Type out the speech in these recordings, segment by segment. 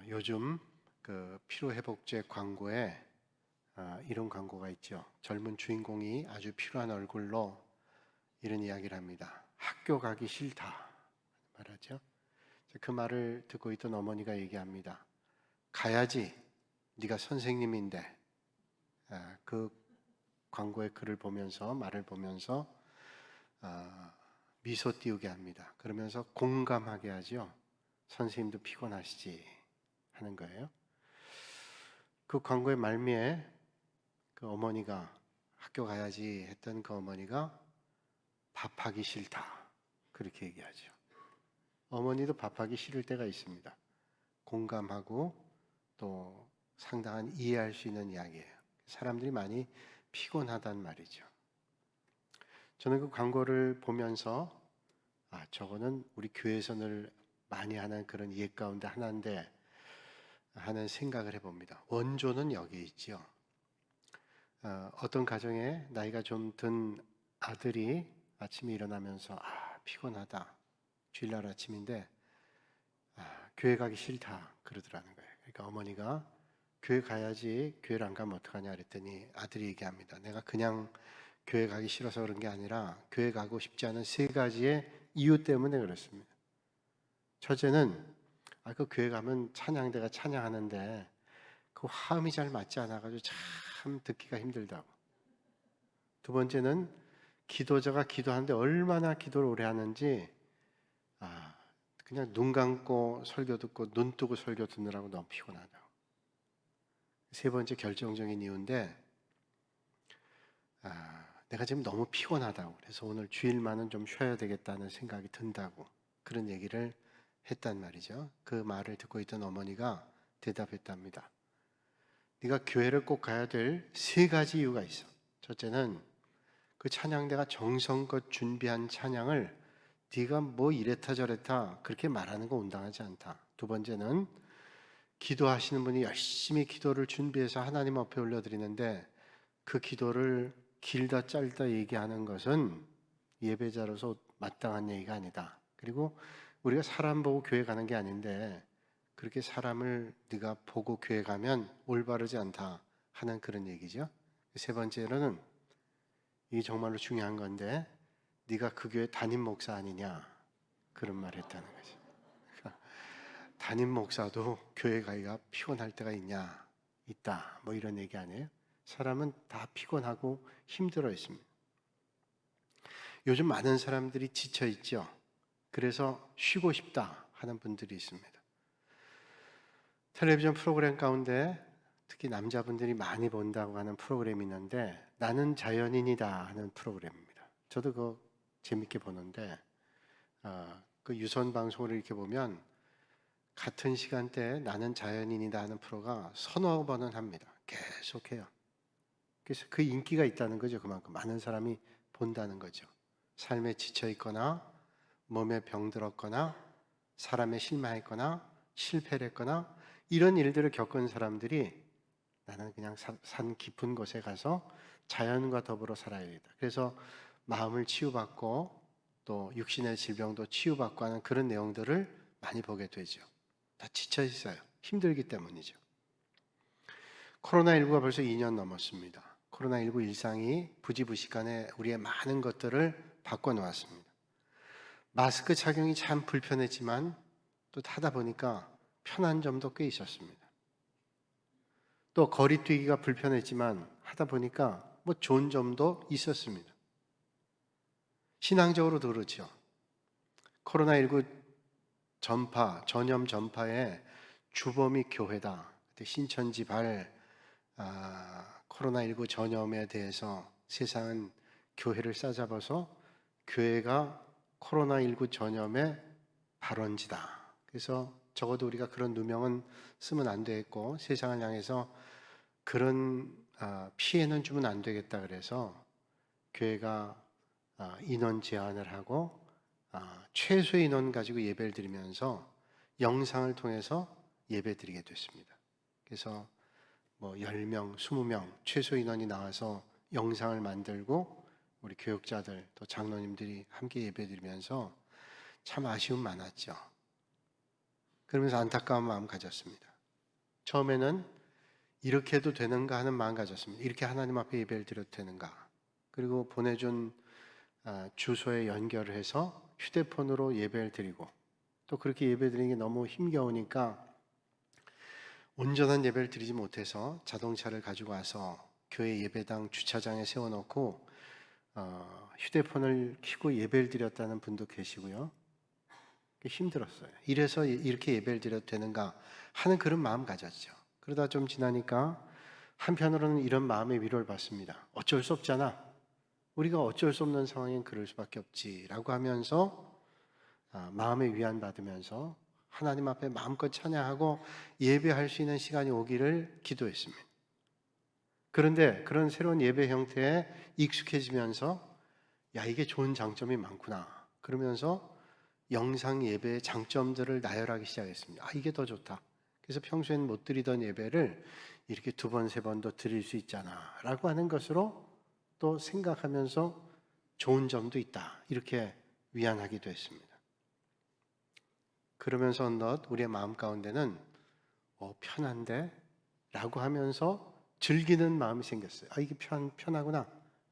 요즘 그 피로회복제 광고에 이런 광고가 있죠. 젊은 주인공이 아주 필요한 얼굴로 이런 이야기를 합니다. 학교 가기 싫다 말하죠. 그 말을 듣고 있던 어머니가 얘기합니다. 가야지, 네가 선생님인데. 그 광고의 글을 보면서, 말을 보면서 미소 띄우게 합니다. 그러면서 공감하게 하죠. 선생님도 피곤하시지 하는 거예요. 그 광고의 말미에 그 어머니가 학교 가야지 했던 그 어머니가 밥하기 싫다 그렇게 얘기하죠. 어머니도 밥하기 싫을 때가 있습니다. 공감하고 또 상당한 이해할 수 있는 이야기예요. 사람들이 많이 피곤하단 말이죠. 저는 그 광고를 보면서 저거는 우리 교회에서 늘 많이 하는 그런 예 가운데 하나인데 하는 생각을 해봅니다. 원조는 여기 있죠. 어떤 가정에 나이가 좀 든 아들이 아침에 일어나면서 피곤하다. 주일날 아침인데 교회 가기 싫다 그러더라는 거예요. 그러니까 어머니가 교회 가야지, 교회를 안 가면 어떡하냐 그랬더니 아들이 얘기합니다. 내가 그냥 교회 가기 싫어서 그런 게 아니라 교회 가고 싶지 않은 세 가지의 이유 때문에 그렇습니다. 첫째는 그 교회 가면 찬양대가 찬양하는데 그 화음이 잘 맞지 않아가지고 참 듣기가 힘들다고. 두 번째는 기도자가 기도하는데 얼마나 기도를 오래 하는지 그냥 눈 감고 설교 듣고 눈 뜨고 설교 듣느라고 너무 피곤하다고. 세 번째 결정적인 이유인데 내가 지금 너무 피곤하다고. 그래서 오늘 주일만은 좀 쉬어야 되겠다는 생각이 든다고. 그런 얘기를 했단 말이죠. 그 말을 듣고 있던 어머니가 대답했답니다. 네가 교회를 꼭 가야 될 세 가지 이유가 있어. 첫째는 그 찬양대가 정성껏 준비한 찬양을 네가 뭐 이랬다 저랬다 그렇게 말하는 거 온당하지 않다. 두 번째는 기도하시는 분이 열심히 기도를 준비해서 하나님 앞에 올려드리는데 그 기도를 길다 짧다 얘기하는 것은 예배자로서 마땅한 얘기가 아니다. 그리고 우리가 사람 보고 교회 가는 게 아닌데 그렇게 사람을 네가 보고 교회 가면 올바르지 않다 하는 그런 얘기죠. 세 번째로는 이게 정말로 중요한 건데 네가 그 교회 담임 목사 아니냐 그런 말을 했다는 거죠. 담임 목사도 교회 가기가 피곤할 때가 있다 뭐 이런 얘기 아니에요? 사람은 다 피곤하고 힘들어 있습니다. 요즘 많은 사람들이 지쳐 있죠. 그래서 쉬고 싶다 하는 분들이 있습니다. 텔레비전 프로그램 가운데 특히 남자분들이 많이 본다고 하는 프로그램이 있는데 나는 자연인이다 하는 프로그램입니다. 저도 그거 재밌게 보는데 그 유선 방송을 이렇게 보면 같은 시간대에 나는 자연인이다 하는 프로가 서너 번은 합니다. 계속해요. 그래서 그 인기가 있다는 거죠. 그만큼 많은 사람이 본다는 거죠. 삶에 지쳐 있거나 몸에 병들었거나 사람에 실망했거나 실패를 했거나 이런 일들을 겪은 사람들이 나는 그냥 산 깊은 곳에 가서 자연과 더불어 살아야겠다. 그래서 마음을 치유받고 또 육신의 질병도 치유받고 하는 그런 내용들을 많이 보게 되죠. 다 지쳐 있어요. 힘들기 때문이죠. 코로나19가 벌써 2년 넘었습니다. 코로나19 일상이 부지부식간에 우리의 많은 것들을 바꿔놓았습니다. 마스크 착용이 참 불편했지만 또 타다 보니까 편한 점도 꽤 있었습니다. 또 거리 뛰기가 불편했지만 하다 보니까 뭐 좋은 점도 있었습니다. 신앙적으로도 그렇죠. 코로나19 전염 전파의 주범이 교회다. 그때 신천지발 코로나19 전염에 대해서 세상은 교회를 싸잡아서 교회가 코로나19 전염의 발원지다. 그래서 적어도 우리가 그런 누명은 쓰면 안 되겠고 세상을 향해서 그런 피해는 주면 안 되겠다. 그래서 교회가 인원 제한을 하고 최소 인원 가지고 예배를 드리면서 영상을 통해서 예배 드리게 됐습니다. 그래서 뭐 10명, 20명 최소 인원이 나와서 영상을 만들고 우리 교육자들 또 장로님들이 함께 예배 드리면서 참 아쉬움 많았죠. 그러면서 안타까운 마음 가졌습니다. 처음에는 이렇게 해도 되는가 하는 마음 가졌습니다. 이렇게 하나님 앞에 예배를 드려도 되는가. 그리고 보내준 주소에 연결을 해서 휴대폰으로 예배를 드리고, 또 그렇게 예배 드리는 게 너무 힘겨우니까 온전한 예배를 드리지 못해서 자동차를 가지고 와서 교회 예배당 주차장에 세워놓고 휴대폰을 켜고 예배를 드렸다는 분도 계시고요. 힘들었어요. 이래서 이렇게 예배를 드려도 되는가 하는 그런 마음 가졌죠. 그러다 좀 지나니까 한편으로는 이런 마음의 위로를 받습니다. 어쩔 수 없잖아. 우리가 어쩔 수 없는 상황엔 그럴 수밖에 없지라고 하면서 마음의 위안 받으면서 하나님 앞에 마음껏 찬양하고 예배할 수 있는 시간이 오기를 기도했습니다. 그런데 그런 새로운 예배 형태에 익숙해지면서 야, 이게 좋은 장점이 많구나. 그러면서 영상 예배의 장점들을 나열하기 시작했습니다. 이게 더 좋다. 그래서 평소엔 못 드리던 예배를 이렇게 2번, 3번도 드릴 수 있잖아 라고 하는 것으로 또 생각하면서 좋은 점도 있다. 이렇게 위안하기도 했습니다. 그러면서 어느덧 우리의 마음 가운데는 편한데? 라고 하면서 즐기는 마음이 생겼어요. 이게 편하구나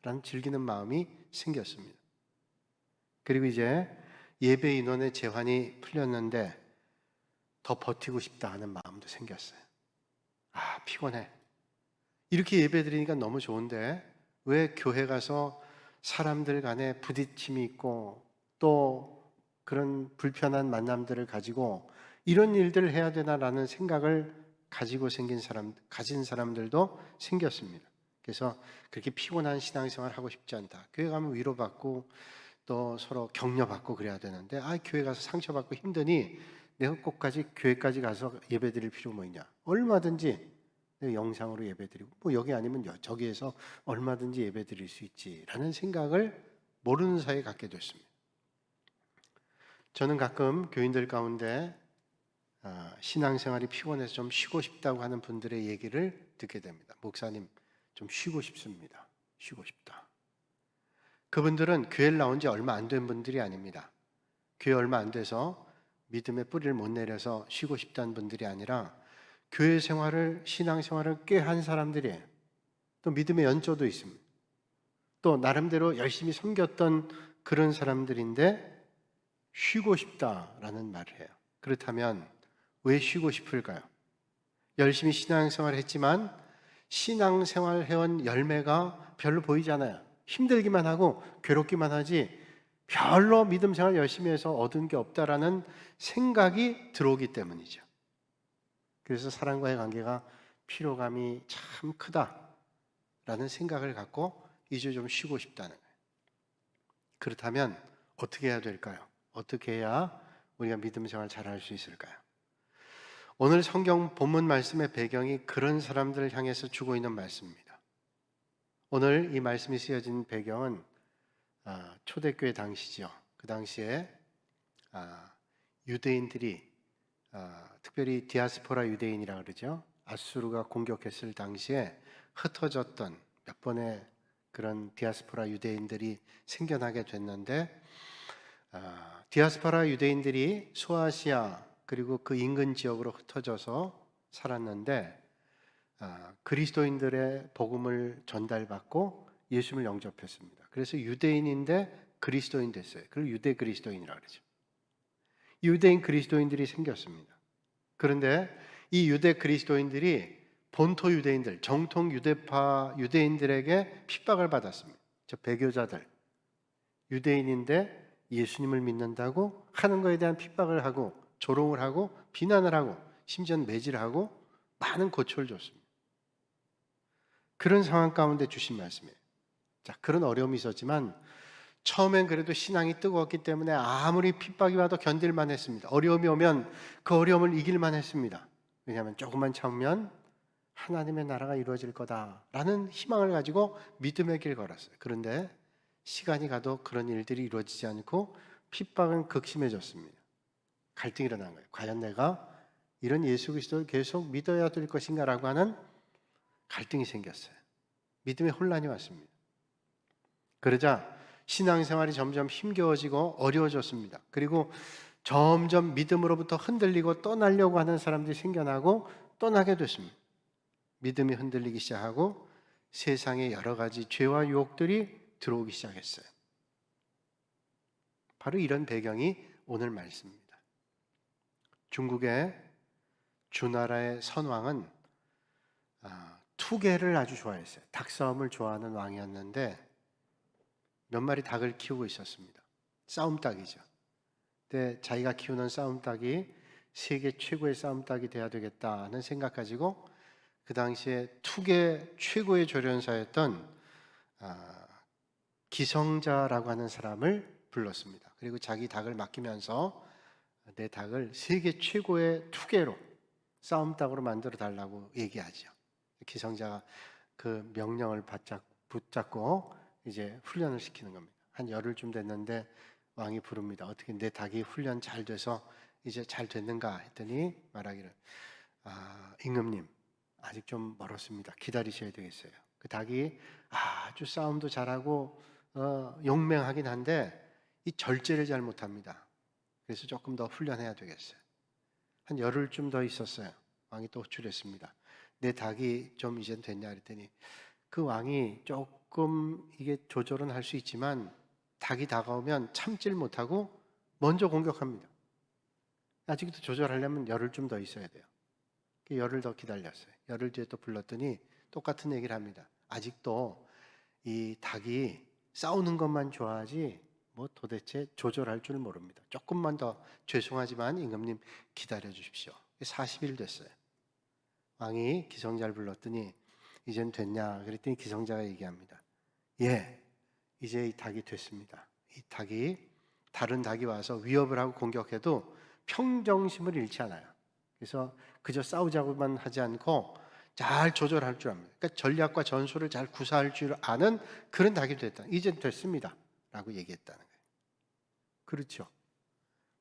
라는 즐기는 마음이 생겼습니다. 그리고 이제 예배 인원의 제한이 풀렸는데 더 버티고 싶다 하는 마음도 생겼어요. 피곤해. 이렇게 예배 드리니까 너무 좋은데 왜 교회 가서 사람들 간에 부딪힘이 있고 또 그런 불편한 만남들을 가지고 이런 일들을 해야 되나라는 생각을 가진 사람들도 생겼습니다. 그래서 그렇게 피곤한 신앙생활 하고 싶지 않다. 교회 가면 위로받고 또 서로 격려받고 그래야 되는데 교회 가서 상처받고 힘드니 내가 꼭까지 교회까지 가서 예배드릴 필요 뭐 있냐. 얼마든지 내가 영상으로 예배드리고 여기 아니면 저기에서 얼마든지 예배드릴 수 있지라는 생각을 모르는 사이에 갖게 됐습니다. 저는 가끔 교인들 가운데 신앙생활이 피곤해서 좀 쉬고 싶다고 하는 분들의 얘기를 듣게 됩니다. 목사님, 좀 쉬고 싶습니다. 쉬고 싶다. 그분들은 교회를 나온 지 얼마 안 된 분들이 아닙니다. 교회 얼마 안 돼서 믿음의 뿌리를 못 내려서 쉬고 싶다는 분들이 아니라 교회 생활을, 신앙생활을 꽤 한 사람들이에요. 또 믿음의 연조도 있습니다. 또 나름대로 열심히 섬겼던 그런 사람들인데 쉬고 싶다라는 말을 해요. 그렇다면 왜 쉬고 싶을까요? 열심히 신앙생활을 했지만 신앙생활 해온 열매가 별로 보이지 않아요. 힘들기만 하고 괴롭기만 하지 별로 믿음생활 열심히 해서 얻은 게 없다라는 생각이 들어오기 때문이죠. 그래서 사람과의 관계가 피로감이 참 크다라는 생각을 갖고 이제 좀 쉬고 싶다는 거예요. 그렇다면 어떻게 해야 될까요? 어떻게 해야 우리가 믿음생활 잘할 수 있을까요? 오늘 성경 본문 말씀의 배경이 그런 사람들을 향해서 주고 있는 말씀입니다. 오늘 이 말씀이 쓰여진 배경은 초대교회 당시죠. 그 당시에 유대인들이 특별히 디아스포라 유대인이라고 그러죠. 아수르가 공격했을 당시에 흩어졌던 몇 번의 그런 디아스포라 유대인들이 생겨나게 됐는데 디아스포라 유대인들이 소아시아 그리고 그 인근 지역으로 흩어져서 살았는데 그리스도인들의 복음을 전달받고 예수님을 영접했습니다. 그래서 유대인인데 그리스도인 됐어요. 그걸 유대 그리스도인이라고 그러죠. 유대인 그리스도인들이 생겼습니다. 그런데 이 유대 그리스도인들이 본토 유대인들, 정통 유대파 유대인들에게 핍박을 받았습니다. 저 배교자들, 유대인인데 예수님을 믿는다고 하는 것에 대한 핍박을 하고 조롱을 하고 비난을 하고 심지어는 매질을 하고 많은 고초를 줬습니다. 그런 상황 가운데 주신 말씀이에요. 그런 어려움이 있었지만 처음엔 그래도 신앙이 뜨거웠기 때문에 아무리 핍박이 와도 견딜만 했습니다. 어려움이 오면 그 어려움을 이길만 했습니다. 왜냐하면 조금만 참으면 하나님의 나라가 이루어질 거다라는 희망을 가지고 믿음의 길 걸었어요. 그런데 시간이 가도 그런 일들이 이루어지지 않고 핍박은 극심해졌습니다. 갈등이 일어난 거예요. 과연 내가 이런 예수 그리스도를 계속 믿어야 될 것인가라고 하는 갈등이 생겼어요. 믿음의 혼란이 왔습니다. 그러자 신앙생활이 점점 힘겨워지고 어려워졌습니다. 그리고 점점 믿음으로부터 흔들리고 떠나려고 하는 사람들이 생겨나고 떠나게 됐습니다. 믿음이 흔들리기 시작하고 세상에 여러 가지 죄와 유혹들이 들어오기 시작했어요. 바로 이런 배경이 오늘 말씀입니다. 중국의 주나라의 선왕은 투개를 아주 좋아했어요. 닭싸움을 좋아하는 왕이었는데 몇 마리 닭을 키우고 있었습니다. 싸움닭이죠. 근데 자기가 키우는 싸움닭이 세계 최고의 싸움닭이 돼야 되겠다는 생각 가지고 그 당시에 투개 최고의 조련사였던 기성자라고 하는 사람을 불렀습니다. 그리고 자기 닭을 맡기면서 내 닭을 세계 최고의 투개로 싸움닭으로 만들어 달라고 얘기하죠. 기성자가 그 명령을 붙잡고 이제 훈련을 시키는 겁니다. 한 열흘쯤 됐는데 왕이 부릅니다. 어떻게 내 닭이 훈련 잘 돼서 이제 잘 됐는가 했더니 말하기를 임금님 아직 좀 멀었습니다. 기다리셔야 되겠어요. 그 닭이 아주 싸움도 잘하고 용맹하긴 한데 이 절제를 잘 못합니다. 그래서 조금 더 훈련해야 되겠어요. 한 열흘쯤 더 있었어요. 왕이 또 호출했습니다. 내 닭이 좀 이제 됐냐 그랬더니 그 왕이 조금 이게 조절은 할 수 있지만 닭이 다가오면 참질 못하고 먼저 공격합니다. 아직도 조절하려면 열흘쯤 더 있어야 돼요. 열흘 더 기다렸어요. 열흘 뒤에 또 불렀더니 똑같은 얘기를 합니다. 아직도 이 닭이 싸우는 것만 좋아하지 뭐 도대체 조절할 줄 모릅니다. 조금만 더 죄송하지만 임금님 기다려 주십시오. 40일 됐어요. 왕이 기성자를 불렀더니 이젠 됐냐 그랬더니 기성자가 얘기합니다. 예, 이제 이 닭이 됐습니다. 이 닭이 다른 닭이 와서 위협을 하고 공격해도 평정심을 잃지 않아요. 그래서 그저 싸우자고만 하지 않고 잘 조절할 줄 압니다. 그러니까 전략과 전술을 잘 구사할 줄 아는 그런 닭이 됐다. 이제 됐습니다. 라고 얘기했다는 거예요. 그렇죠.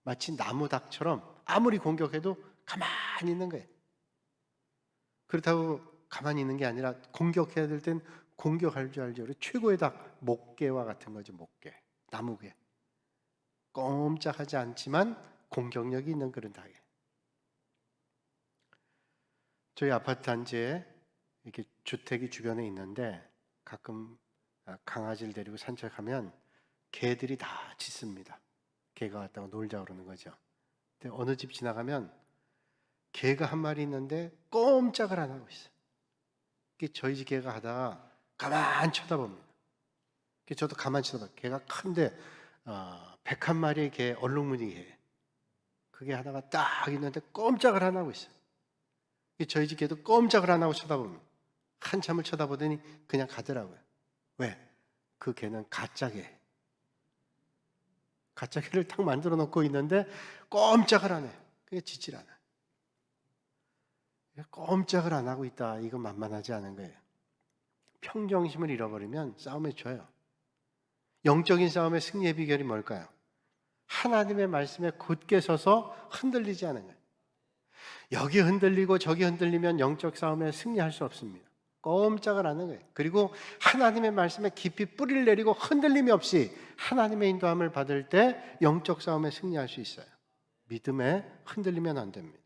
마치 나무 닭처럼 아무리 공격해도 가만히 있는 거예요. 그렇다고 가만히 있는 게 아니라 공격해야 될 땐 공격할 줄 알죠. 최고의 닭, 목개와 같은 거죠. 목개, 나무개. 꼼짝하지 않지만 공격력이 있는 그런 닭이에요. 저희 아파트 단지에 이렇게 주택이 주변에 있는데 가끔 강아지를 데리고 산책하면 개들이 다 짖습니다. 개가 왔다고 놀자 그러는 거죠. 근데 어느 집 지나가면 개가 한 마리 있는데 꼼짝을 안 하고 있어요. 저희 집 개가 하다가 가만 쳐다봅니다. 저도 가만 쳐다봐요. 개가 큰데 101마리의 개 얼룩무늬 개. 그게 하다가 딱 있는데 꼼짝을 안 하고 있어요. 저희 집 개도 꼼짝을 안 하고 쳐다봅니다. 한참을 쳐다보더니 그냥 가더라고요. 왜? 그 개는 가짜 개. 가짜 개를 딱 만들어 놓고 있는데 꼼짝을 안 해요. 그게 짖질 않아요. 꼼짝을 안 하고 있다. 이거 만만하지 않은 거예요. 평정심을 잃어버리면 싸움에 져요. 영적인 싸움의 승리의 비결이 뭘까요? 하나님의 말씀에 굳게 서서 흔들리지 않은 거예요. 여기 흔들리고 저기 흔들리면 영적 싸움에 승리할 수 없습니다. 꼼짝을 안 하는 거예요. 그리고 하나님의 말씀에 깊이 뿌리를 내리고 흔들림이 없이 하나님의 인도함을 받을 때 영적 싸움에 승리할 수 있어요. 믿음에 흔들리면 안 됩니다.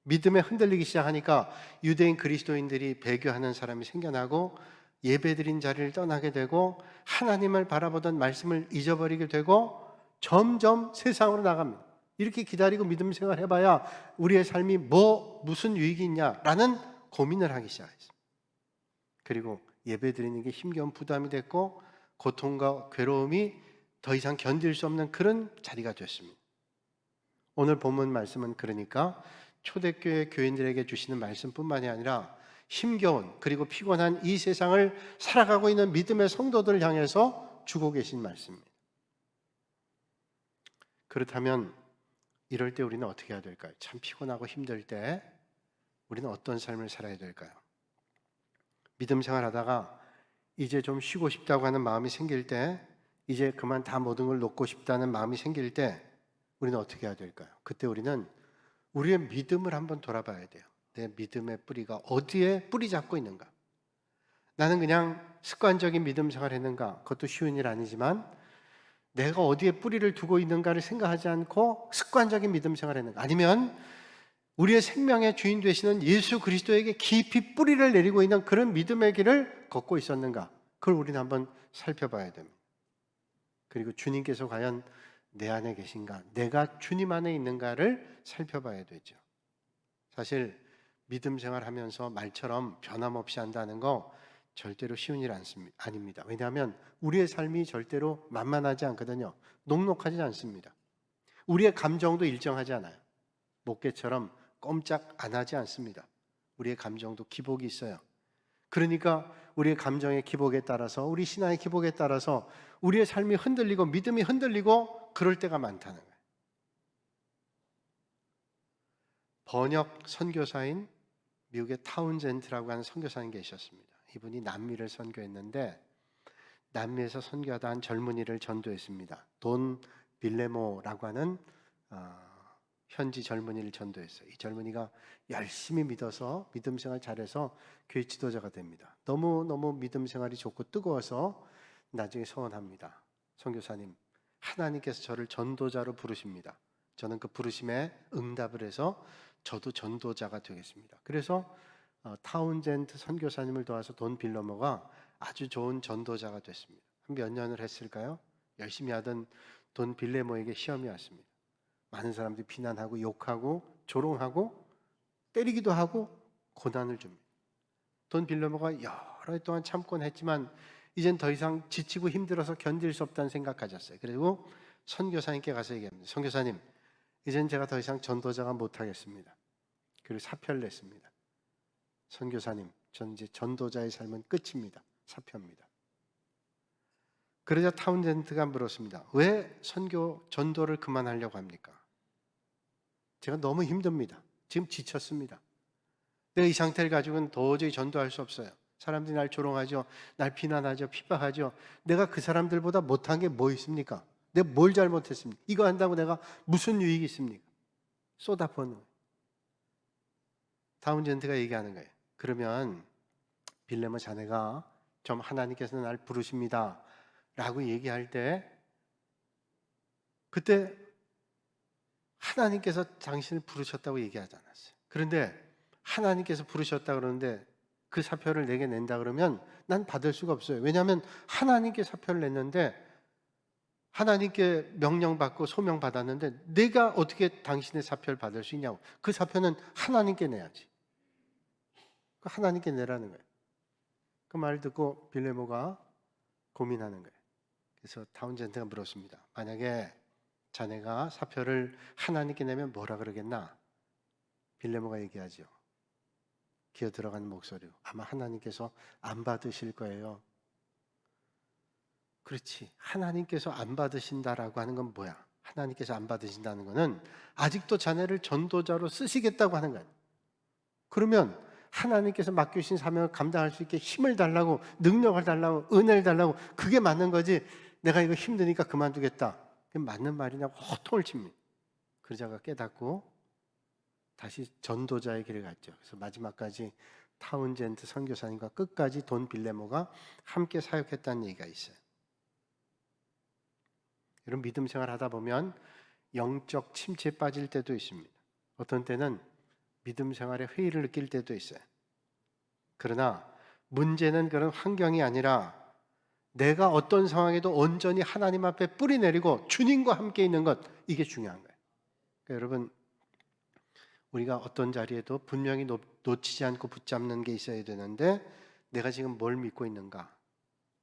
믿음에 흔들리기 시작하니까 유대인 그리스도인들이 배교하는 사람이 생겨나고 예배드린 자리를 떠나게 되고 하나님을 바라보던 말씀을 잊어버리게 되고 점점 세상으로 나갑니다. 이렇게 기다리고 믿음 생활 해봐야 우리의 삶이 무슨 유익이 있냐라는 고민을 하기 시작했습니다. 그리고 예배드리는 게 힘겨운 부담이 됐고 고통과 괴로움이 더 이상 견딜 수 없는 그런 자리가 됐습니다. 오늘 본문 말씀은 그러니까 초대교회 교인들에게 주시는 말씀뿐만이 아니라 힘겨운 그리고 피곤한 이 세상을 살아가고 있는 믿음의 성도들을 향해서 주고 계신 말씀입니다. 그렇다면 이럴 때 우리는 어떻게 해야 될까요? 참 피곤하고 힘들 때 우리는 어떤 삶을 살아야 될까요? 믿음 생활하다가 이제 좀 쉬고 싶다고 하는 마음이 생길 때, 이제 그만 다 모든 걸 놓고 싶다는 마음이 생길 때 우리는 어떻게 해야 될까요? 그때 우리는 우리의 믿음을 한번 돌아봐야 돼요. 내 믿음의 뿌리가 어디에 뿌리 잡고 있는가? 나는 그냥 습관적인 믿음 생활을 했는가? 그것도 쉬운 일 아니지만 내가 어디에 뿌리를 두고 있는가를 생각하지 않고 습관적인 믿음 생활을 했는가? 아니면 우리의 생명의 주인 되시는 예수 그리스도에게 깊이 뿌리를 내리고 있는 그런 믿음의 길을 걷고 있었는가? 그걸 우리는 한번 살펴봐야 됩니다. 그리고 주님께서 과연 내 안에 계신가? 내가 주님 안에 있는가를 살펴봐야 되죠. 사실 믿음 생활하면서 말처럼 변함없이 한다는 거 절대로 쉬운 일 아닙니다. 왜냐하면 우리의 삶이 절대로 만만하지 않거든요. 녹록하지 않습니다. 우리의 감정도 일정하지 않아요. 목깨처럼 꼼짝 안 하지 않습니다. 우리의 감정도 기복이 있어요. 그러니까 우리의 감정의 기복에 따라서, 우리 신앙의 기복에 따라서 우리의 삶이 흔들리고 믿음이 흔들리고 그럴 때가 많다는 거예요. 번역 선교사인 미국의 타운젠트라고 하는 선교사님 계셨습니다. 이분이 남미를 선교했는데 남미에서 선교하다 한 젊은이를 전도했습니다. 돈 빌레모라고 하는 현지 젊은이를 전도했어요. 이 젊은이가 열심히 믿어서 믿음 생활 잘해서 교회 지도자가 됩니다. 너무너무 믿음 생활이 좋고 뜨거워서 나중에 소원합니다. 선교사님, 하나님께서 저를 전도자로 부르십니다. 저는 그 부르심에 응답을 해서 저도 전도자가 되겠습니다. 그래서 타운젠트 선교사님을 도와서 돈 빌레모가 아주 좋은 전도자가 됐습니다. 몇 년을 했을까요? 열심히 하던 돈 빌레모에게 시험이 왔습니다. 많은 사람들이 비난하고 욕하고 조롱하고 때리기도 하고 고난을 줍니다. 돈 빌레모가 여러 해 동안 참곤 했지만 이젠 더 이상 지치고 힘들어서 견딜 수 없다는 생각 가졌어요. 그리고 선교사님께 가서 얘기합니다. 선교사님, 이젠 제가 더 이상 전도자가 못하겠습니다. 그리고 사표를 냈습니다. 선교사님, 전 이제 전도자의 삶은 끝입니다. 사표입니다. 그러자 타운젠트가 물었습니다. 왜 전도를 그만하려고 합니까? 제가 너무 힘듭니다. 지금 지쳤습니다. 내가 이 상태를 가지고는 도저히 전도할 수 없어요. 사람들이 날 조롱하죠. 날 비난하죠. 핍박하죠. 내가 그 사람들보다 못한 게 뭐 있습니까? 내가 뭘 잘못했습니까? 이거 한다고 내가 무슨 유익이 있습니까? 쏟아부는 거예요. 타운젠트가 얘기하는 거예요. 그러면 빌레모 자네가 좀 하나님께서 날 부르십니다 라고 얘기할 때 그때 하나님께서 당신을 부르셨다고 얘기하지 않았어요. 그런데 하나님께서 부르셨다 그러는데 그 사표를 내게 낸다 그러면 난 받을 수가 없어요. 왜냐하면 하나님께 사표를 냈는데 하나님께 명령받고 소명받았는데 내가 어떻게 당신의 사표를 받을 수 있냐고. 그 사표는 하나님께 내야지. 하나님께 내라는 거예요. 그 말 듣고 빌레모가 고민하는 거예요. 그래서 타운젠트가 물었습니다. 만약에 자네가 사표를 하나님께 내면 뭐라 그러겠나? 빌레모가 얘기하죠. 기어 들어가는 목소리로 아마 하나님께서 안 받으실 거예요. 그렇지. 하나님께서 안 받으신다라고 하는 건 뭐야? 하나님께서 안 받으신다는 거는 아직도 자네를 전도자로 쓰시겠다고 하는 거예요. 그러면 하나님께서 맡겨주신 사명을 감당할 수 있게 힘을 달라고, 능력을 달라고, 은혜를 달라고, 그게 맞는 거지. 내가 이거 힘드니까 그만두겠다. 그게 맞는 말이냐고 호통을 칩니다. 그러자가 깨닫고 다시 전도자의 길을 갔죠. 그래서 마지막까지 타운젠트 선교사님과 끝까지 돈 빌레모가 함께 사역했다는 얘기가 있어요. 여러분, 믿음 생활 하다 보면 영적 침체에 빠질 때도 있습니다. 어떤 때는 믿음 생활에 회의를 느낄 때도 있어요. 그러나 문제는 그런 환경이 아니라 내가 어떤 상황에도 온전히 하나님 앞에 뿌리 내리고 주님과 함께 있는 것, 이게 중요한 거예요. 그러니까 여러분, 우리가 어떤 자리에도 분명히 놓치지 않고 붙잡는 게 있어야 되는데 내가 지금 뭘 믿고 있는가?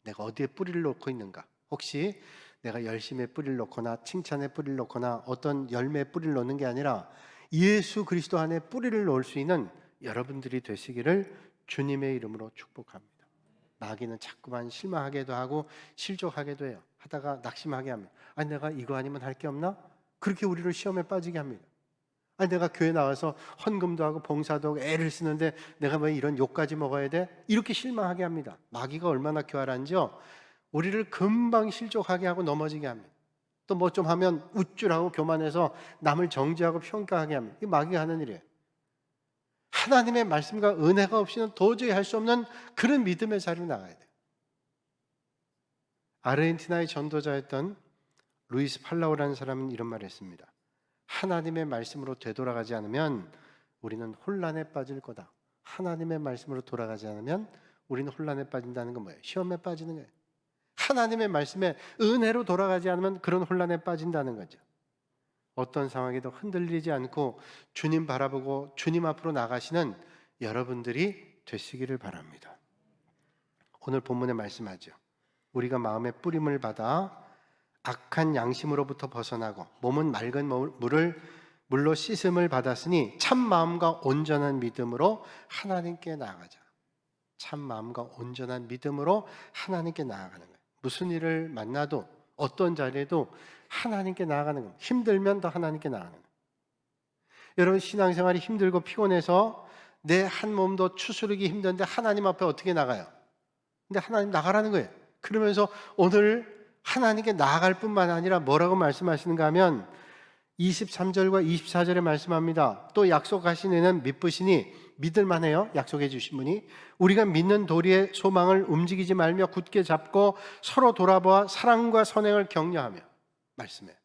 내가 어디에 뿌리를 놓고 있는가? 혹시 내가 열심에 뿌리를 놓거나 칭찬에 뿌리를 놓거나 어떤 열매에 뿌리를 놓는 게 아니라 예수 그리스도 안에 뿌리를 놓을 수 있는 여러분들이 되시기를 주님의 이름으로 축복합니다. 마귀는 자꾸만 실망하게도 하고 실족하게도 해요. 하다가 낙심하게 합니다. 아니, 내가 이거 아니면 할 게 없나? 그렇게 우리를 시험에 빠지게 합니다. 아니, 내가 교회 나와서 헌금도 하고 봉사도 하고 애를 쓰는데 내가 왜 이런 욕까지 먹어야 돼? 이렇게 실망하게 합니다. 마귀가 얼마나 교활한지요. 우리를 금방 실족하게 하고 넘어지게 합니다. 또 뭐 좀 하면 우쭐하고 교만해서 남을 정죄하고 평가하게 합니다. 이게 마귀가 하는 일이에요. 하나님의 말씀과 은혜가 없이는 도저히 할 수 없는 그런 믿음의 자리로 나가야 돼요. 아르헨티나의 전도자였던 루이스 팔라우라는 사람은 이런 말을 했습니다. 하나님의 말씀으로 되돌아가지 않으면 우리는 혼란에 빠질 거다. 하나님의 말씀으로 돌아가지 않으면 우리는 혼란에 빠진다는 건 뭐예요? 시험에 빠지는 거예요. 하나님의 말씀에 은혜로 돌아가지 않으면 그런 혼란에 빠진다는 거죠. 어떤 상황에도 흔들리지 않고 주님 바라보고 주님 앞으로 나가시는 여러분들이 되시기를 바랍니다. 오늘 본문에 말씀하죠. 우리가 마음의 뿌림을 받아 악한 양심으로부터 벗어나고 몸은 맑은 물로 씻음을 받았으니 참 마음과 온전한 믿음으로 하나님께 나아가자. 참 마음과 온전한 믿음으로 하나님께 나아가는 거예요. 무슨 일을 만나도 어떤 자리에도 하나님께 나아가는 겁니다. 힘들면 더 하나님께 나아가는 거예요. 여러분 신앙생활이 힘들고 피곤해서 내 한 몸도 추스르기 힘든데 하나님 앞에 어떻게 나가요? 근데 하나님 나가라는 거예요. 그러면서 오늘 하나님께 나아갈 뿐만 아니라 뭐라고 말씀하시는가 하면 23절과 24절에 말씀합니다. 또 약속하신 이는 믿으시니 믿을만해요. 약속해 주신 분이 우리가 믿는 도리의 소망을 움직이지 말며 굳게 잡고 서로 돌아보아 사랑과 선행을 격려하며 말씀해요.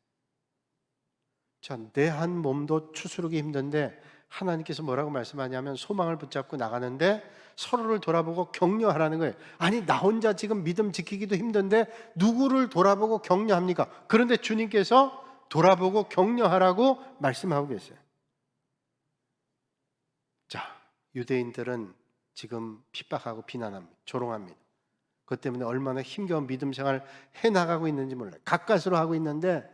내 한 몸도 추스르기 힘든데 하나님께서 뭐라고 말씀하냐면 소망을 붙잡고 나가는데 서로를 돌아보고 격려하라는 거예요. 아니 나 혼자 지금 믿음 지키기도 힘든데 누구를 돌아보고 격려합니까? 그런데 주님께서 돌아보고 격려하라고 말씀하고 계세요. 자, 유대인들은 지금 핍박하고 비난합니다. 조롱합니다. 그것 때문에 얼마나 힘겨운 믿음 생활을 해나가고 있는지 몰라요. 가까스로 하고 있는데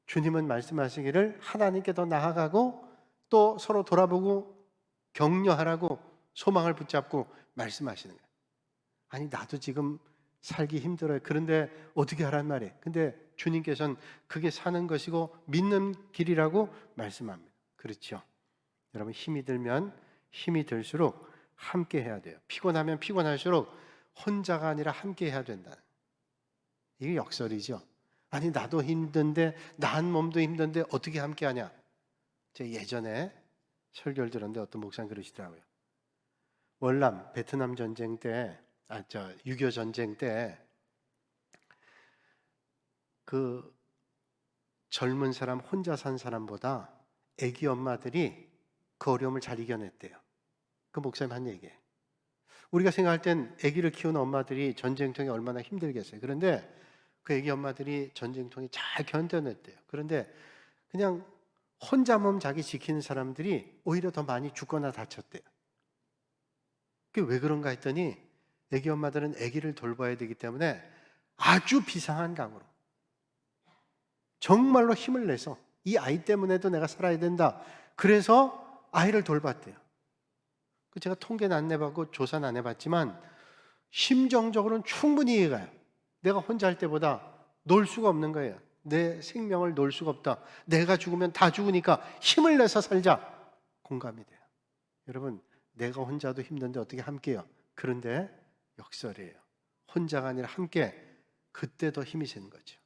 주님은 말씀하시기를 하나님께 더 나아가고 또 서로 돌아보고 격려하라고 소망을 붙잡고 말씀하시는 거예요. 아니 나도 지금 살기 힘들어요. 그런데 어떻게 하란 말이에요. 근데 주님께서는 그게 사는 것이고 믿는 길이라고 말씀합니다. 그렇죠. 여러분 힘이 들면 힘이 들수록 함께 해야 돼요. 피곤하면 피곤할수록 혼자가 아니라 함께 해야 된다. 이게 역설이죠. 아니 나도 힘든데 나 한 몸도 힘든데 어떻게 함께 하냐. 제가 예전에 설교를 들었는데 어떤 목사님 그러시더라고요. 월남 베트남 전쟁 때 6.25 전쟁 때 그 젊은 사람 혼자 산 사람보다 아기 엄마들이 그 어려움을 잘 이겨냈대요. 그 목사님 한 얘기예요. 우리가 생각할 땐 아기를 키우는 엄마들이 전쟁통에 얼마나 힘들겠어요. 그런데 그 아기 엄마들이 전쟁통에 잘 견뎌냈대요. 그런데 그냥 혼자 몸 자기 지키는 사람들이 오히려 더 많이 죽거나 다쳤대요. 그게 왜 그런가 했더니 아기 엄마들은 아기를 돌봐야 되기 때문에 아주 비상한 각오로 정말로 힘을 내서 이 아이 때문에도 내가 살아야 된다. 그래서 아이를 돌봤대요. 제가 통계는 안 내봤고 조사는 안 해봤지만 심정적으로는 충분히 이해가요. 내가 혼자 할 때보다 놀 수가 없는 거예요. 내 생명을 놓을 수가 없다. 내가 죽으면 다 죽으니까 힘을 내서 살자. 공감이 돼요. 여러분 내가 혼자도 힘든데 어떻게 함께해요? 그런데 역설이에요. 혼자가 아니라 함께 그때 더 힘이 세는 거죠.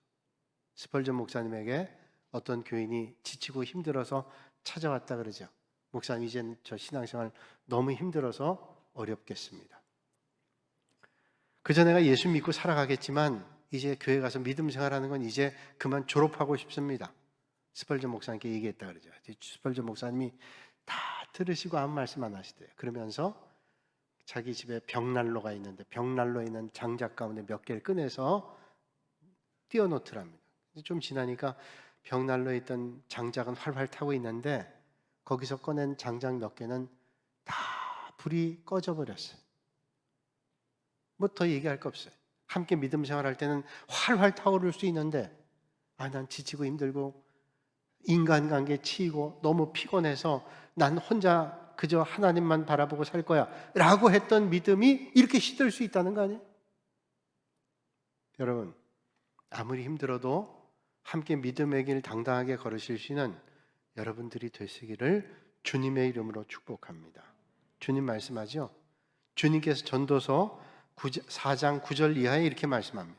스펄전 목사님에게 어떤 교인이 지치고 힘들어서 찾아왔다 그러죠. 목사님 이제는 저 신앙생활 너무 힘들어서 어렵겠습니다. 그저 내가 예수 믿고 살아가겠지만 이제 교회 가서 믿음 생활하는 건 이제 그만 졸업하고 싶습니다. 스펄전 목사님께 얘기했다 그러죠. 스펄전 목사님이 다 들으시고 아무 말씀 안 하시대요. 그러면서 자기 집에 벽난로가 있는데 벽난로에 있는 장작 가운데 몇 개를 꺼내서 띄워놓더랍니다. 좀 지나니까 벽난로에 있던 장작은 활활 타고 있는데 거기서 꺼낸 장작 몇 개는 다 불이 꺼져 버렸어요. 뭐 더 얘기할 거 없어요. 함께 믿음 생활할 때는 활활 타오를 수 있는데 난 지치고 힘들고 인간관계에 치이고 너무 피곤해서 난 혼자 그저 하나님만 바라보고 살 거야 라고 했던 믿음이 이렇게 시들 수 있다는 거 아니에요? 여러분 아무리 힘들어도 함께 믿음의 길 당당하게 걸으실 수 있는 여러분들이 되시기를 주님의 이름으로 축복합니다. 주님 말씀하죠. 주님께서 전도서 4장 9절 이하에 이렇게 말씀합니다.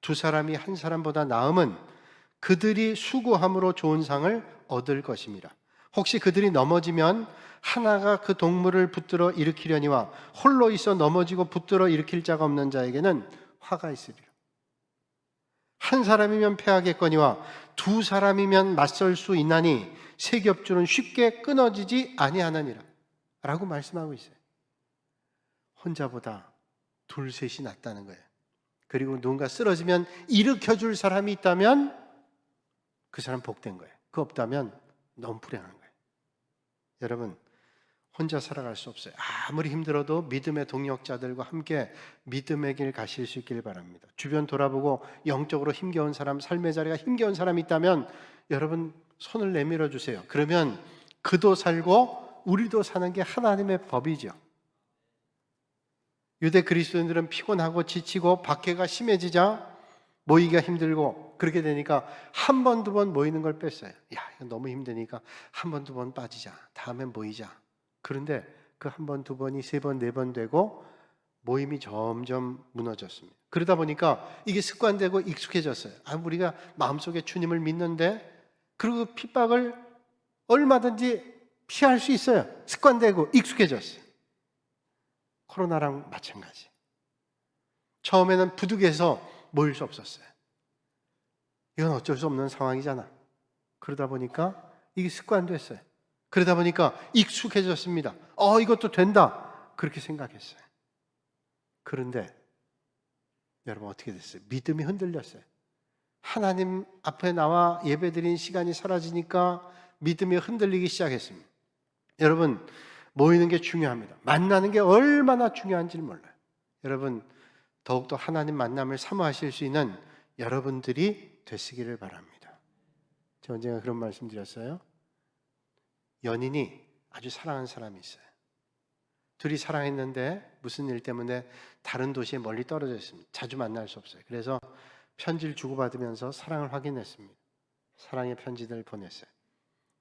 두 사람이 한 사람보다 나음은 그들이 수고함으로 좋은 상을 얻을 것입니다. 혹시 그들이 넘어지면 하나가 그 동물을 붙들어 일으키려니와 홀로 있어 넘어지고 붙들어 일으킬 자가 없는 자에게는 화가 있으리라. 한 사람이면 패하겠거니와 두 사람이면 맞설 수 있나니 세 겹줄은 쉽게 끊어지지 아니하느니라 라고 말씀하고 있어요. 혼자보다 둘, 셋이 낫다는 거예요. 그리고 누군가 쓰러지면 일으켜줄 사람이 있다면 그 사람 복된 거예요. 그 없다면 너무 불행한 거예요. 여러분, 혼자 살아갈 수 없어요. 아무리 힘들어도 믿음의 동역자들과 함께 믿음의 길 가실 수 있길 바랍니다. 주변 돌아보고 영적으로 힘겨운 사람, 삶의 자리가 힘겨운 사람이 있다면 여러분 손을 내밀어 주세요. 그러면 그도 살고 우리도 사는 게 하나님의 법이죠. 유대 그리스도인들은 피곤하고 지치고 박해가 심해지자 모이기가 힘들고 그렇게 되니까 한 번, 두 번 모이는 걸 뺐어요. 야, 이거 너무 힘드니까 한 번, 두 번 빠지자. 다음엔 모이자. 그런데 그 한 번, 두 번이 세 번, 네 번 되고 모임이 점점 무너졌습니다. 그러다 보니까 이게 습관되고 익숙해졌어요. 우리가 마음속에 주님을 믿는데 그리고 핍박을 얼마든지 피할 수 있어요. 습관되고 익숙해졌어요. 코로나랑 마찬가지. 처음에는 부득이해서 모일 수 없었어요. 이건 어쩔 수 없는 상황이잖아. 그러다 보니까 이게 습관됐어요. 그러다 보니까 익숙해졌습니다. 이것도 된다. 그렇게 생각했어요. 그런데 여러분 어떻게 됐어요? 믿음이 흔들렸어요. 하나님 앞에 나와 예배드린 시간이 사라지니까 믿음이 흔들리기 시작했습니다. 여러분, 모이는 게 중요합니다. 만나는 게 얼마나 중요한지 몰라요. 여러분, 더욱더 하나님 만남을 사모하실 수 있는 여러분들이 되시기를 바랍니다. 제가 언젠가 그런 말씀 드렸어요. 연인이 아주 사랑하는 사람이 있어요. 둘이 사랑했는데 무슨 일 때문에 다른 도시에 멀리 떨어져 있습니다. 자주 만날 수 없어요. 그래서 편지를 주고받으면서 사랑을 확인했습니다. 사랑의 편지들을 보냈어요.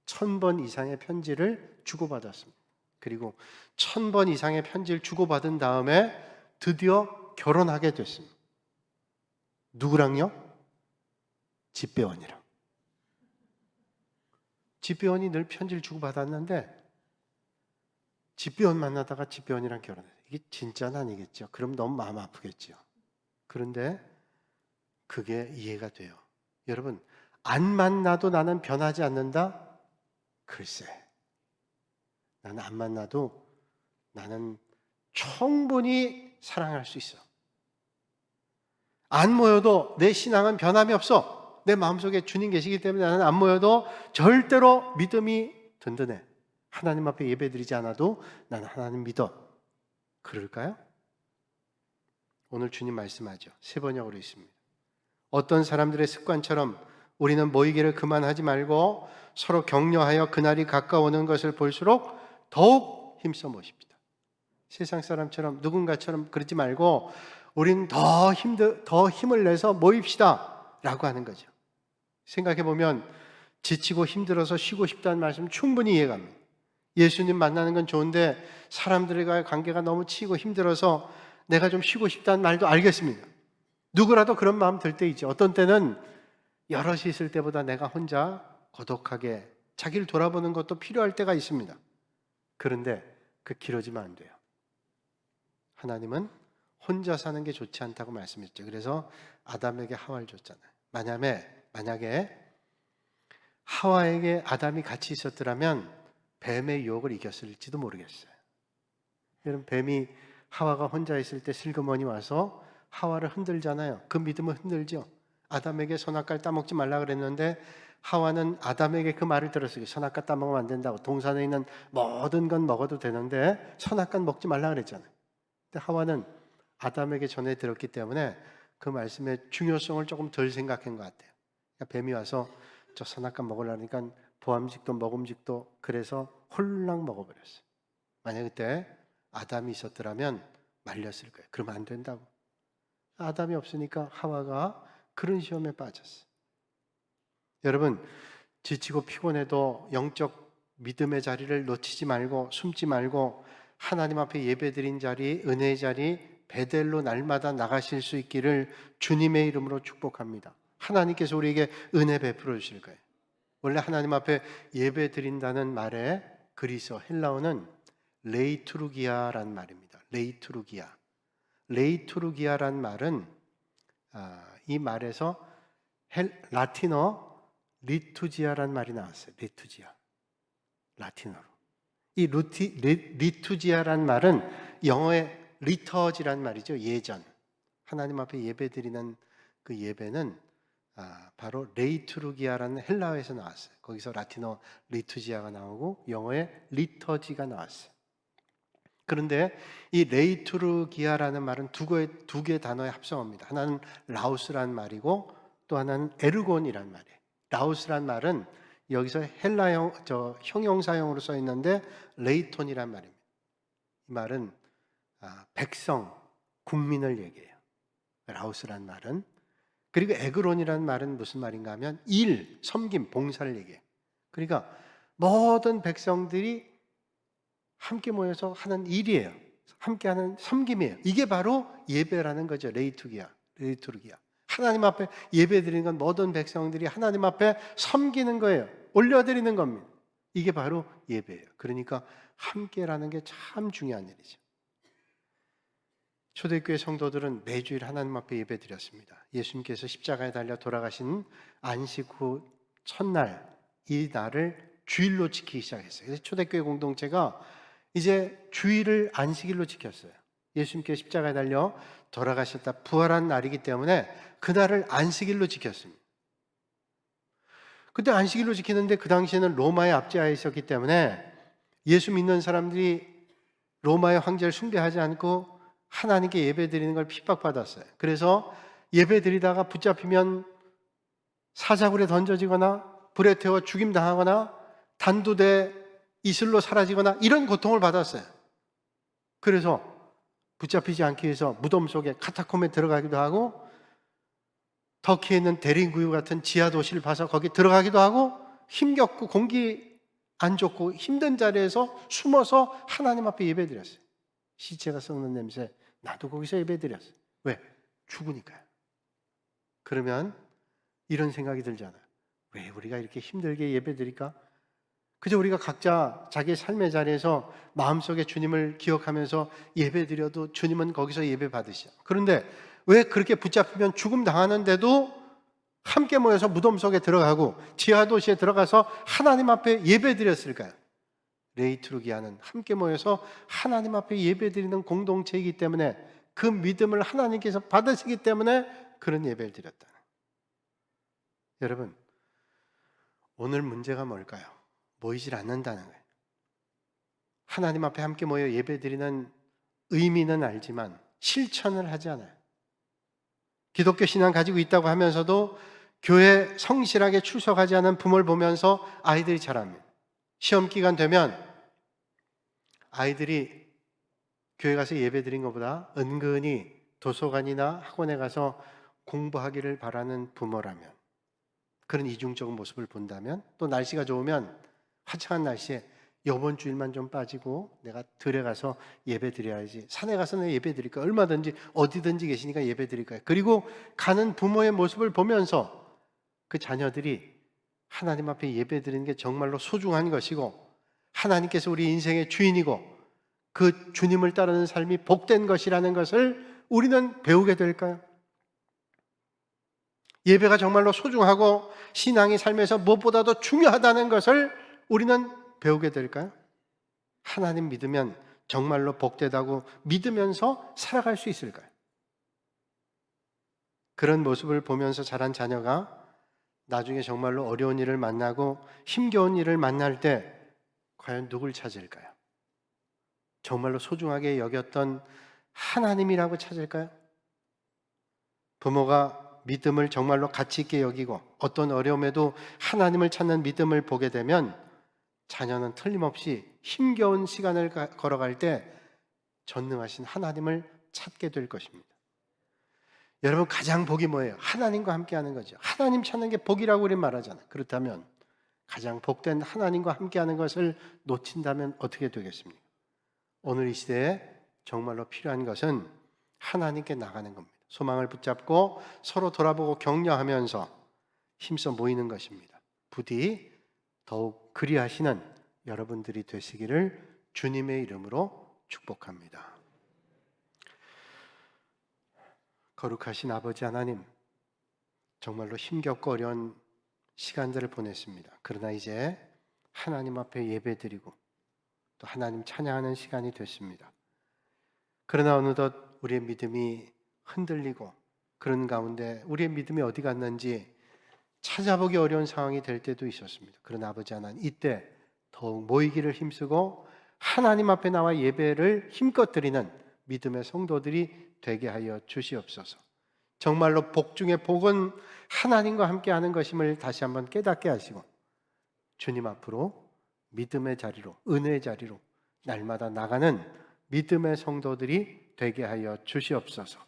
1000번 이상의 편지를 주고받았습니다. 그리고 1000번 이상의 편지를 주고받은 다음에 드디어 결혼하게 됐습니다. 누구랑요? 집배원이랑. 집배원이 늘 편지를 주고받았는데 집배원 만나다가 집배원이랑 결혼해요. 이게 진짜는 아니겠죠. 그럼 너무 마음 아프겠죠. 그런데 그게 이해가 돼요. 여러분, 안 만나도 나는 변하지 않는다? 글쎄, 나는 안 만나도 나는 충분히 사랑할 수 있어. 안 모여도 내 신앙은 변함이 없어. 내 마음속에 주님 계시기 때문에 나는 안 모여도 절대로 믿음이 든든해. 하나님 앞에 예배드리지 않아도 나는 하나님 믿어. 그럴까요? 오늘 주님 말씀하죠. 세 번역으로 있습니다. 어떤 사람들의 습관처럼 우리는 모이기를 그만하지 말고 서로 격려하여 그날이 가까워오는 것을 볼수록 더욱 힘써 모십시다. 세상 사람처럼 누군가처럼 그러지 말고 우린 더 힘을 내서 모입시다 라고 하는 거죠. 생각해보면 지치고 힘들어서 쉬고 싶다는 말씀 충분히 이해갑니다. 예수님 만나는 건 좋은데 사람들과의 관계가 너무 치이고 힘들어서 내가 좀 쉬고 싶다는 말도 알겠습니다. 누구라도 그런 마음 들 때 있죠. 어떤 때는 여럿이 있을 때보다 내가 혼자 고독하게 자기를 돌아보는 것도 필요할 때가 있습니다. 그런데 그 길어지면 안 돼요. 하나님은 혼자 사는 게 좋지 않다고 말씀했죠. 그래서 아담에게 하와를 줬잖아요. 만약에 하와에게 아담이 같이 있었더라면 뱀의 유혹을 이겼을지도 모르겠어요. 여러분, 뱀이 하와가 혼자 있을 때 슬그머니 와서 하와를 흔들잖아요. 그 믿음은 흔들죠. 아담에게 선악과를 따먹지 말라 그랬는데 하와는 아담에게 그 말을 들었어요. 선악과 따먹으면 안 된다고. 동산에 있는 모든 건 먹어도 되는데 선악과는 먹지 말라 그랬잖아요. 근데 하와는 아담에게 전해 들었기 때문에 그 말씀의 중요성을 조금 덜 생각한 것 같아요. 그러니까 뱀이 와서 저 선악과 먹으려니까 보암직도 먹음직도 그래서 홀랑 먹어버렸어요. 만약 그때 아담이 있었더라면 말렸을 거예요. 그러면 안 된다고. 아담이 없으니까 하와가 그런 시험에 빠졌어요. 여러분, 지치고 피곤해도 영적 믿음의 자리를 놓치지 말고 숨지 말고 하나님 앞에 예배드린 자리, 은혜의 자리, 베델로 날마다 나가실 수 있기를 주님의 이름으로 축복합니다. 하나님께서 우리에게 은혜 베풀어 주실 거예요. 원래 하나님 앞에 예배드린다는 말의 그리스어 헬라어는 레이투르기아라는 말입니다. 레이투르기아라는 말은 이 말에서 라틴어 리투지아라는 말이 나왔어요. 리투지아. 라틴어로. 이 리투지아란 말은 영어의 리터지란 말이죠. 예전. 하나님 앞에 예배드리는 그 예배는 바로 레이투르기아라는 헬라어에서 나왔어요. 거기서 라틴어 리투지아가 나오고 영어의 리터지가 나왔어요. 그런데 이 레이투르기아라는 말은 두 개의 단어의 합성어입니다. 하나는 라우스란 말이고 또 하나는 에르곤이란 말이에요. 라우스란 말은 여기서 헬라형 형용사형으로 써 있는데 레이톤이란 말입니다. 이 말은 백성, 국민을 얘기해요. 라우스란 말은. 그리고 에그론이란 말은 무슨 말인가 하면 일, 섬김, 봉사를 얘기해요. 그러니까 모든 백성들이 함께 모여서 하는 일이에요. 함께 하는 섬김이에요. 이게 바로 예배라는 거죠. 레이투르기아. 하나님 앞에 예배드리는 건 모든 백성들이 하나님 앞에 섬기는 거예요. 올려드리는 겁니다. 이게 바로 예배예요. 그러니까 함께라는 게 참 중요한 일이죠. 초대교회 성도들은 매주일 하나님 앞에 예배드렸습니다. 예수님께서 십자가에 달려 돌아가신 안식 후 첫날, 이 날을 주일로 지키기 시작했어요. 그래서 초대교회 공동체가 이제 주일을 안식일로 지켰어요. 예수님께서 십자가에 달려 돌아가셨다 부활한 날이기 때문에 그날을 안식일로 지켰습니다. 그때 안식일로 지키는데 그 당시에는 로마의 압제하에 있었기 때문에 예수 믿는 사람들이 로마의 황제를 숭배하지 않고 하나님께 예배드리는 걸 핍박받았어요. 그래서 예배드리다가 붙잡히면 사자굴에 던져지거나 불에 태워 죽임당하거나 단두대 이슬로 사라지거나 이런 고통을 받았어요. 그래서 붙잡히지 않기 위해서 무덤 속에 카타콤에 들어가기도 하고 터키에 있는 데린구유 같은 지하 도시를 봐서 거기 들어가기도 하고 힘겹고 공기 안 좋고 힘든 자리에서 숨어서 하나님 앞에 예배드렸어요. 시체가 썩는 냄새 나도 거기서 예배드렸어요. 왜? 죽으니까요. 그러면 이런 생각이 들잖아요. 왜 우리가 이렇게 힘들게 예배드릴까? 그저 우리가 각자 자기의 삶의 자리에서 마음속에 주님을 기억하면서 예배드려도 주님은 거기서 예배 받으시죠. 그런데 왜 그렇게 붙잡히면 죽음 당하는데도 함께 모여서 무덤 속에 들어가고 지하 도시에 들어가서 하나님 앞에 예배드렸을까요? 레이투르기아는 함께 모여서 하나님 앞에 예배드리는 공동체이기 때문에 그 믿음을 하나님께서 받으시기 때문에 그런 예배를 드렸다. 여러분, 오늘 문제가 뭘까요? 모이질 않는다는 거예요. 하나님 앞에 함께 모여 예배드리는 의미는 알지만 실천을 하지 않아요. 기독교 신앙 가지고 있다고 하면서도 교회 성실하게 출석하지 않은 부모를 보면서 아이들이 자랍니다. 시험 기간 되면 아이들이 교회 가서 예배드린 것보다 은근히 도서관이나 학원에 가서 공부하기를 바라는 부모라면, 그런 이중적인 모습을 본다면, 또 날씨가 좋으면 화창한 날씨에 이번 주일만 좀 빠지고 내가 들에 가서 예배 드려야지, 산에 가서 내가 예배 드릴까, 얼마든지 어디든지 계시니까 예배 드릴까요. 그리고 가는 부모의 모습을 보면서 그 자녀들이 하나님 앞에 예배 드리는 게 정말로 소중한 것이고 하나님께서 우리 인생의 주인이고 그 주님을 따르는 삶이 복된 것이라는 것을 우리는 배우게 될까요? 예배가 정말로 소중하고 신앙이 삶에서 무엇보다도 중요하다는 것을 우리는 배우게 될까요? 하나님 믿으면 정말로 복되다고 믿으면서 살아갈 수 있을까요? 그런 모습을 보면서 자란 자녀가 나중에 정말로 어려운 일을 만나고 힘겨운 일을 만날 때 과연 누굴 찾을까요? 정말로 소중하게 여겼던 하나님이라고 찾을까요? 부모가 믿음을 정말로 가치 있게 여기고 어떤 어려움에도 하나님을 찾는 믿음을 보게 되면 자녀는 틀림없이 힘겨운 시간을 걸어갈 때 전능하신 하나님을 찾게 될 것입니다. 여러분, 가장 복이 뭐예요? 하나님과 함께 하는 거죠. 하나님 찾는 게 복이라고 우리 말하잖아요. 그렇다면 가장 복된 하나님과 함께 하는 것을 놓친다면 어떻게 되겠습니까? 오늘 이 시대에 정말로 필요한 것은 하나님께 나가는 겁니다. 소망을 붙잡고 서로 돌아보고 격려하면서 힘써 모이는 것입니다. 부디 더욱 그리하시는 여러분들이 되시기를 주님의 이름으로 축복합니다. 거룩하신 아버지 하나님, 정말로 힘겹고 어려운 시간들을 보냈습니다. 그러나 이제 하나님 앞에 예배드리고 또 하나님 찬양하는 시간이 됐습니다. 그러나 어느덧 우리의 믿음이 흔들리고 그런 가운데 우리의 믿음이 어디 갔는지 찾아보기 어려운 상황이 될 때도 있었습니다. 그러나 아버지 하나님, 이때 더욱 모이기를 힘쓰고 하나님 앞에 나와 예배를 힘껏 드리는 믿음의 성도들이 되게 하여 주시옵소서. 정말로 복 중에 복은 하나님과 함께 하는 것임을 다시 한번 깨닫게 하시고 주님 앞으로 믿음의 자리로, 은혜의 자리로 날마다 나가는 믿음의 성도들이 되게 하여 주시옵소서.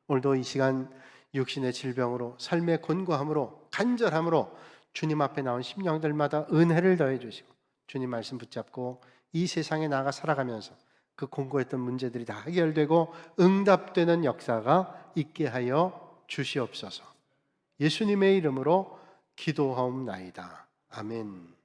오늘도 이 시간 육신의 질병으로, 삶의 곤고함으로, 간절함으로 주님 앞에 나온 심령들마다 은혜를 더해 주시고 주님 말씀 붙잡고 이 세상에 나가 살아가면서 그 공고했던 문제들이 다 해결되고 응답되는 역사가 있게 하여 주시옵소서. 예수님의 이름으로 기도하옵나이다. 아멘.